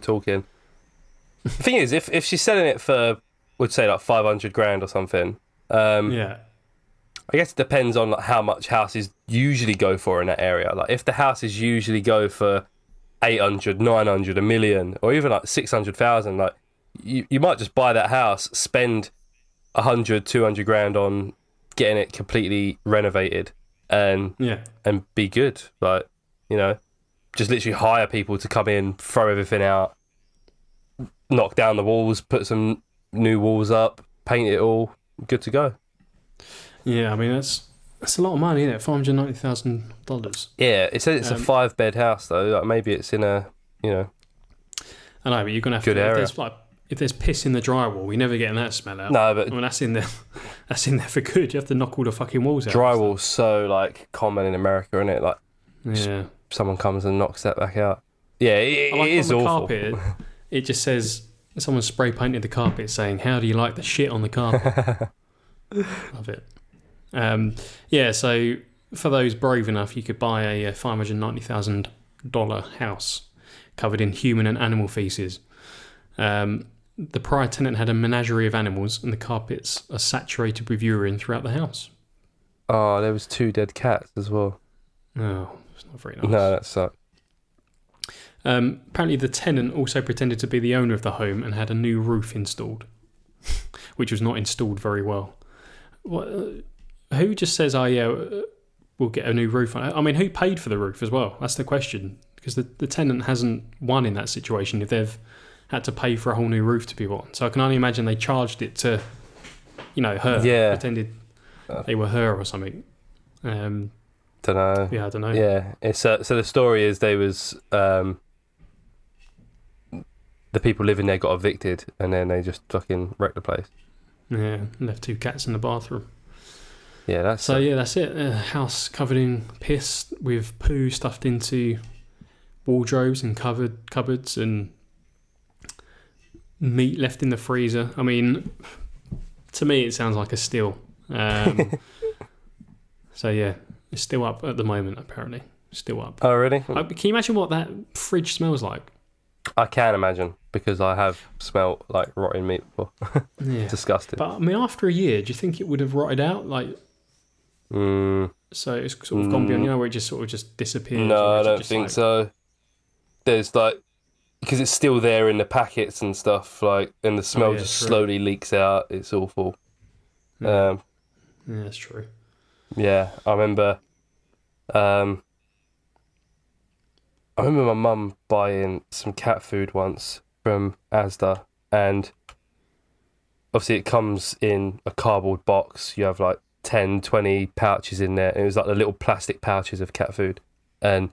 talking. The thing is, if she's selling it for, would say like 500 grand or something. Yeah. I guess it depends on like how much houses usually go for in that area. Like if the houses usually go for 800, 900, a million, or even like 600,000, like you might just buy that house, spend 100, 200 grand on getting it completely renovated and be good. Like, you know, just literally hire people to come in, throw everything out, knock down the walls, put some new walls up, paint it all, good to go. Yeah, I mean that's a lot of money, isn't it? $590,000. Yeah, it says it's a 5-bed house though. Like maybe it's in a, you know, I know, but you're gonna have good to. area. If there's piss in the drywall, you're never getting that smell out. No, but I mean that's in there. That's in there for good. You have to knock all the fucking walls out. Drywall's so like common in America, isn't it? Like, yeah, someone comes and knocks that back out. Yeah, it is on the awful. Carpet, it just says someone spray painted the carpet saying, "How do you like the shit on the carpet?" Love it. Yeah, so for those brave enough, you could buy a $590,000 house covered in human and animal feces. The prior tenant had a menagerie of animals, and the carpets are saturated with urine throughout the house. Oh, there was 2 dead cats as well. Oh, it's not very nice. No, that sucked. Apparently, the tenant also pretended to be the owner of the home and had a new roof installed, which was not installed very well. Who just says, "Oh yeah, we'll get a new roof"? I mean, who paid for the roof as well? That's the question, because the tenant hasn't won in that situation if they've had to pay for a whole new roof to be on. So I can only imagine they charged it to, you know, her. Yeah. Pretended they were her or something. Don't know. Yeah, I don't know. Yeah, it's so the story is they was the people living there got evicted and then they just fucking wrecked the place. Yeah, left 2 cats in the bathroom. Yeah, that's that's it. A house covered in piss with poo stuffed into wardrobes and cupboards and meat left in the freezer. I mean, to me, it sounds like a steal. So yeah, it's still up at the moment. Apparently, still up. Oh, really? Can you imagine what that fridge smells like? I can imagine because I have smelt like rotting meat before. Yeah, disgusting. But I mean, after a year, do you think it would have rotted out? Like, so it's sort of gone beyond, where it just sort of just disappears. No, I don't think so. There's like, because it's still there in the packets and stuff, like, and the smell just slowly leaks out. It's awful. Yeah, that's true. Yeah, I remember my mum buying some cat food once from Asda, and obviously it comes in a cardboard box. You have like 10, 20 pouches in there. And it was like the little plastic pouches of cat food. And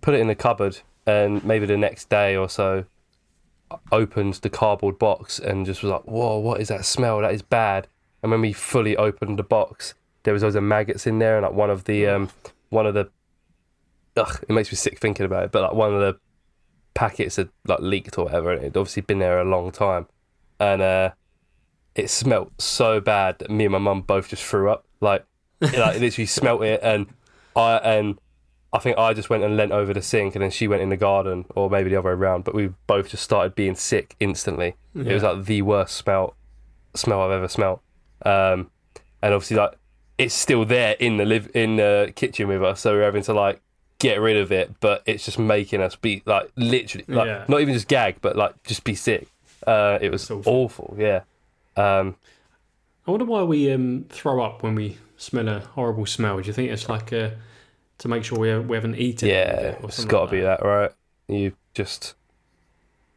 put it in the cupboard, and maybe the next day or so opened the cardboard box and just was like, whoa, what is that smell? That is bad. And when we fully opened the box, there was loads of maggots in there, and like one of the it makes me sick thinking about it, but like one of the packets had like leaked or whatever, and it'd obviously been there a long time, and it smelt so bad that me and my mum both just threw up. Like literally smelt it, and I think I just went and leant over the sink, and then she went in the garden, or maybe the other way around. But we both just started being sick instantly. Yeah. It was like the worst smell I've ever smelt. And obviously, like, it's still there in the kitchen with us, so we're having to like get rid of it. But it's just making us be like literally, like, not even just gag, but like just be sick. It was awful. Yeah. I wonder why we throw up when we smell a horrible smell. Do you think it's like to make sure we haven't eaten it? Yeah, it's got to be that, right? You just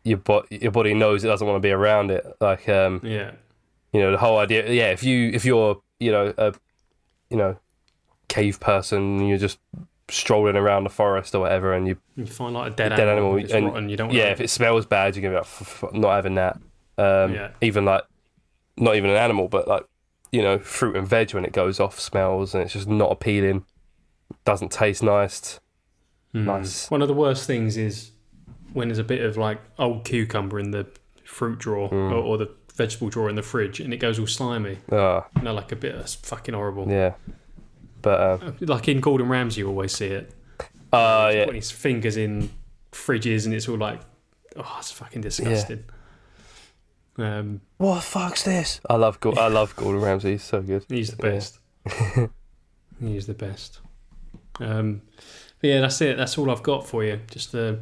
your body knows it doesn't want to be around it. Like, you know, the whole idea. Yeah, if you're a cave person, and you're just strolling around the forest or whatever, and you find like a dead animal, and rotten, you don't want if it smells bad, you're gonna be like, not having that. Even like not even an animal, but like, you know, fruit and veg, when it goes off, smells, and it's just not appealing. Doesn't taste nice. Nice. One of the worst things is when there's a bit of like old cucumber in the fruit drawer or the vegetable drawer in the fridge, and it goes all slimy. Like a bit. That's fucking horrible. Yeah, but like in Gordon Ramsay, you always see it. He's putting his fingers in fridges, and it's all like, oh, it's fucking disgusting. Yeah. What the fuck's this? I love Gordon Ramsay. He's so good. He's the best. He's the best. But yeah, that's it. That's all I've got for you. Just a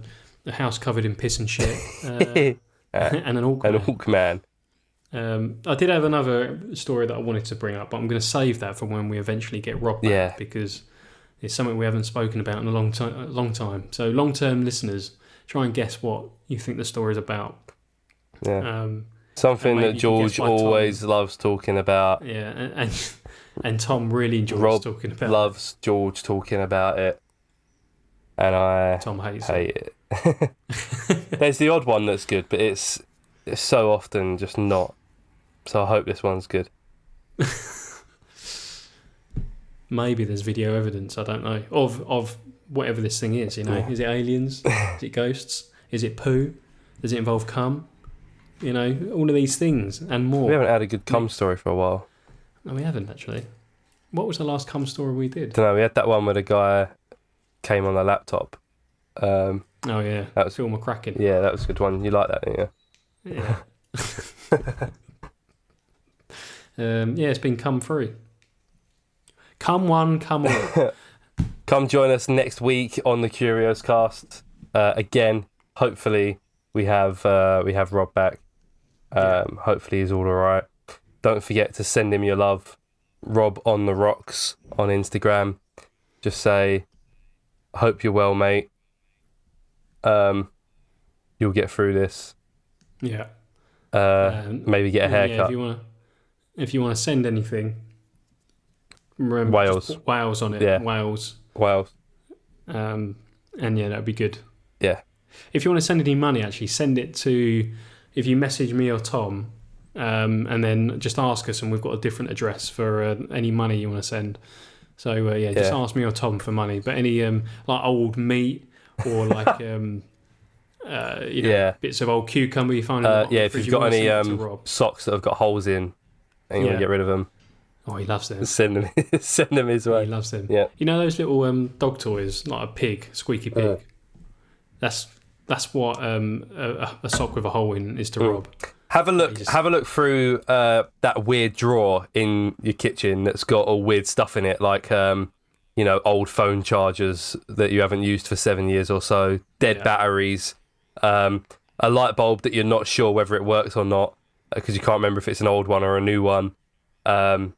house covered in piss and shit, and an orc man. I did have another story that I wanted to bring up, but I'm going to save that for when we eventually get Rob back, because it's something we haven't spoken about in a long time. So long-term listeners, try and guess what you think the story is about. Yeah. Something that George always loves talking about. Yeah, and Tom really enjoys Rob talking about it. Loves George talking about it. And Tom hates it. There's the odd one that's good, but it's so often just not. So I hope this one's good. Maybe there's video evidence, I don't know, of whatever this thing is, you know. Is it aliens? Is it ghosts? Is it poo? Does it involve cum? You know, all of these things and more. We haven't had a good cum story for a while. No, we haven't, actually. What was the last cum story we did? I don't know, we had that one where the guy came on the laptop. Oh, yeah. That was Phil McCracken. Yeah, that was a good one. You like that, didn't you? Yeah. It's been cum free. Come one, come all. Come join us next week on the Curios Cast. Again, hopefully we have Rob back. Hopefully he's all right. Don't forget to send him your love. Rob on the rocks on Instagram. Just say, hope you're well, mate. You'll get through this. Yeah. Maybe get a haircut. Yeah, if you want to send anything, remember Wales on it. Yeah. Wales. And yeah, that'd be good. Yeah. If you want to send any money, actually send it to, if you message me or Tom, and then just ask us, and we've got a different address for any money you want to send. So just ask me or Tom for money. But any like old meat or like bits of old cucumber you find. If you've got any socks that have got holes in, and you want to get rid of them. Oh, he loves them. Send them his way. He loves them. Yeah. You know those little dog toys, like a pig, squeaky pig. That's what a sock with a hole in is to Rob. Have a look through that weird drawer in your kitchen that's got all weird stuff in it, like old phone chargers that you haven't used for 7 years or so, dead batteries, a light bulb that you're not sure whether it works or not because you can't remember if it's an old one or a new one. Send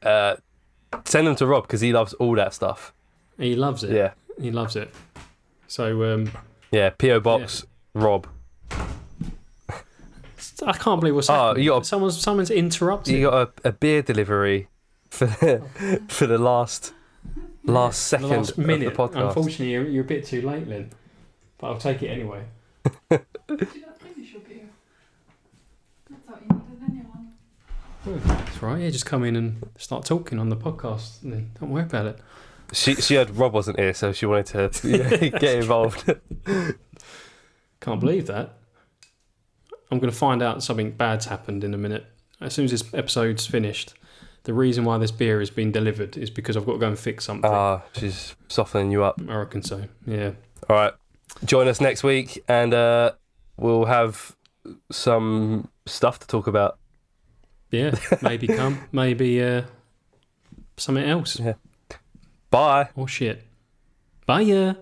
them to Rob because he loves all that stuff. He loves it. Yeah, he loves it. So PO Box Rob. I can't believe what's happening. Someone's interrupted. You got a beer delivery for the last second, the last minute. of the podcast. Unfortunately, you're a bit too late, Lynn. But I'll take it anyway. Did you not finish your beer? I thought you needed anyone. That's right. Yeah, just come in and start talking on the podcast. And then don't worry about it. She heard Rob wasn't here, so she wanted to get involved. Can't believe that. I'm going to find out something bad's happened in a minute. As soon as this episode's finished, the reason why this beer has been delivered is because I've got to go and fix something. She's softening you up. I reckon so, yeah. All right. Join us next week, and we'll have some stuff to talk about. Yeah, maybe something else. Yeah. Bye. Or shit. Bye, yeah.